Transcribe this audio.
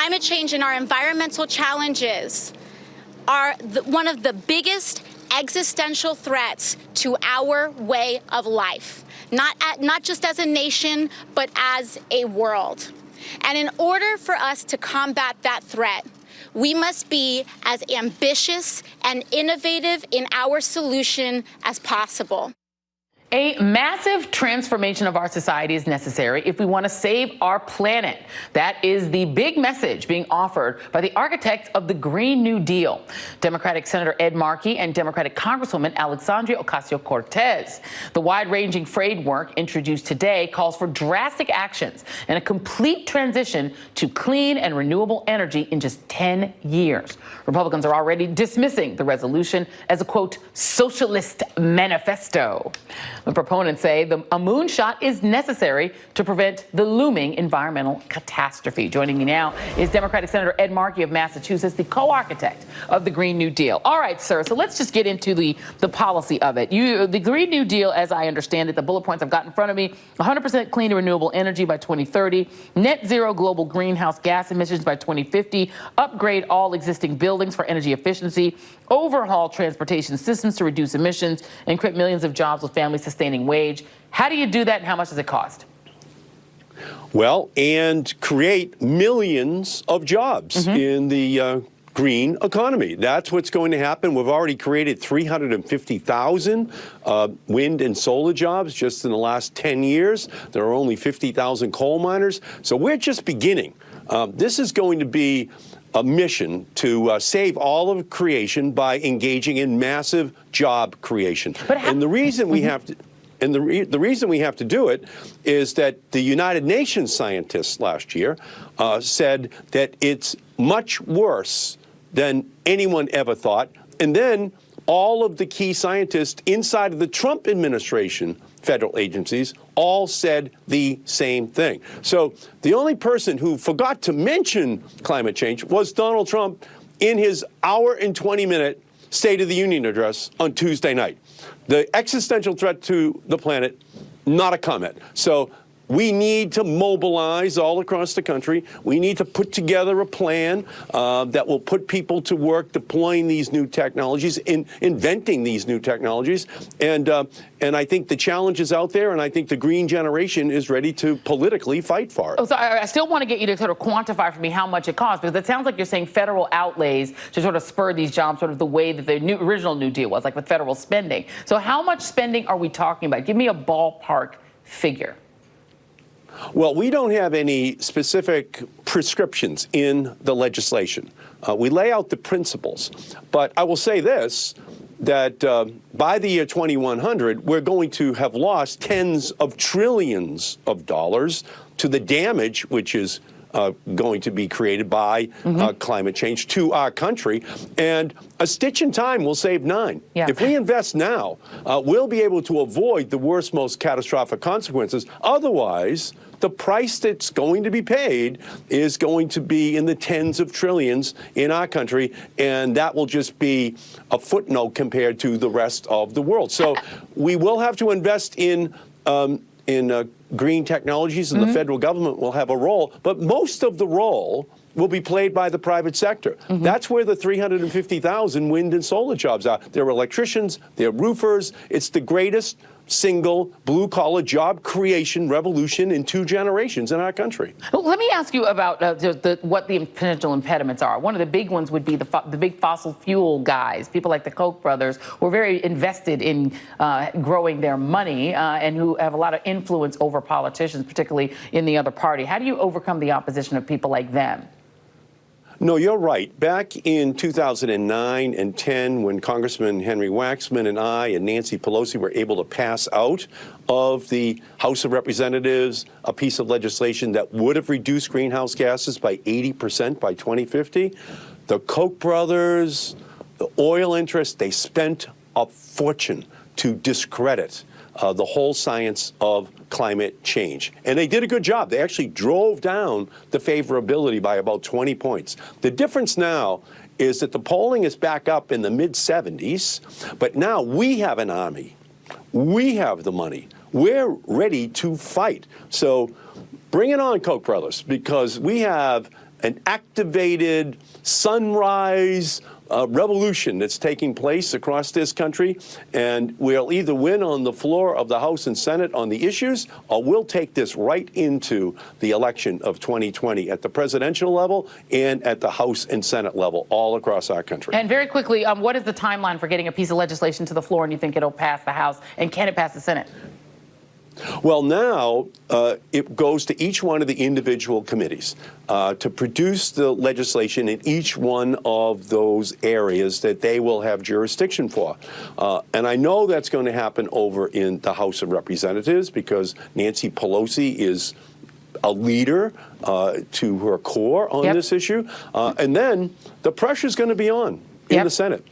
Climate change and our environmental challenges are one of the biggest existential threats to our way of life, not just as a nation, but as a world. And in order for us to combat that threat, we must be as ambitious and innovative in our solution as possible. A massive transformation of our society is necessary if we want to save our planet. That is the big message being offered by the architects of the Green New Deal, Democratic Senator Ed Markey and Democratic Congresswoman Alexandria Ocasio-Cortez. The wide-ranging framework introduced today calls for drastic actions and a complete transition to clean and renewable energy in just 10 years. Republicans are already dismissing the resolution as a, quote, socialist manifesto. The proponents say a moonshot is necessary to prevent the looming environmental catastrophe. Joining me now is Democratic Senator Ed Markey of Massachusetts, the co-architect of the Green New Deal. All right, sir, so let's just get into the policy of it. The Green New Deal, as I understand it, the bullet points I've got in front of me, 100% clean and renewable energy by 2030, net zero global greenhouse gas emissions by 2050, upgrade all existing buildings for energy efficiency, overhaul transportation systems to reduce emissions, and create millions of jobs with family-sustaining wage. How do you do that, and how much does it cost? Well, and create millions of jobs in the green economy. That's what's going to happen. We've already created 350,000 wind and solar jobs just in the last 10 years. There are only 50,000 coal miners. So we're just beginning. This is going to be a mission to save all of creation by engaging in massive job creation. And the reason we have to And the reason we have to do it is that the United Nations scientists last year said that it's much worse than anyone ever thought. And then all of the key scientists inside of the Trump administration, federal agencies, all said the same thing. So the only person who forgot to mention climate change was Donald Trump in his hour and 20-minute State of the Union address on Tuesday night. The existential threat to the planet, not a comment. So we need to mobilize all across the country. We need to put together a plan that will put people to work deploying these new technologies, inventing these new technologies. And I think the challenge is out there, and I think the green generation is ready to politically fight for it. Oh, so I still want to get you to sort of quantify for me how much it costs, because it sounds like you're saying federal outlays to sort of spur these jobs, sort of the way that the original New Deal was, like with federal spending. So how much spending are we talking about? Give me a ballpark figure. Well, we don't have any specific prescriptions in the legislation. We lay out the principles. But I will say this, that by the year 2100, we're going to have lost tens of trillions of dollars to the damage which is going to be created by climate change to our country. And a stitch in time will save nine. Yeah. If we invest now, we'll be able to avoid the worst, most catastrophic consequences. Otherwise, the price that's going to be paid is going to be in the tens of trillions in our country, and that will just be a footnote compared to the rest of the world. So we will have to invest in green technologies, and the federal government will have a role, but most of the role will be played by the private sector. That's where the 350,000 wind and solar jobs are. They're electricians, they're roofers. It's the greatest single blue-collar job creation revolution in 2 generations in our country. Well, let me ask you about what the potential impediments are. One of the big ones would be the big fossil fuel guys, people like the Koch brothers, who are very invested in growing their money and who have a lot of influence over politicians, particularly in the other party. How do you overcome the opposition of people like them? No, you're right. Back in 2009 and 10, when Congressman Henry Waxman and I and Nancy Pelosi were able to pass out of the House of Representatives a piece of legislation that would have reduced greenhouse gases by 80% by 2050, the Koch brothers, the oil interests, they spent a fortune to discredit the whole science of climate change. And they did a good job. They actually drove down the favorability by about 20 points. The difference now is that the polling is back up in the mid-70s, but now we have an army. We have the money. We're ready to fight. So bring it on, Koch brothers, because we have an activated sunrise revolution that's taking place across this country, and we'll either win on the floor of the House and Senate on the issues, or we'll take this right into the election of 2020 at the presidential level and at the House and Senate level all across our country. And very quickly, what is the timeline for getting a piece of legislation to the floor, and you think it'll pass the House, and can it pass the Senate? Well, now it goes to each one of the individual committees to produce the legislation in each one of those areas that they will have jurisdiction for. And I know that's going to happen over in the House of Representatives because Nancy Pelosi is a leader to her core on this issue. And then the pressure's going to be on in the Senate.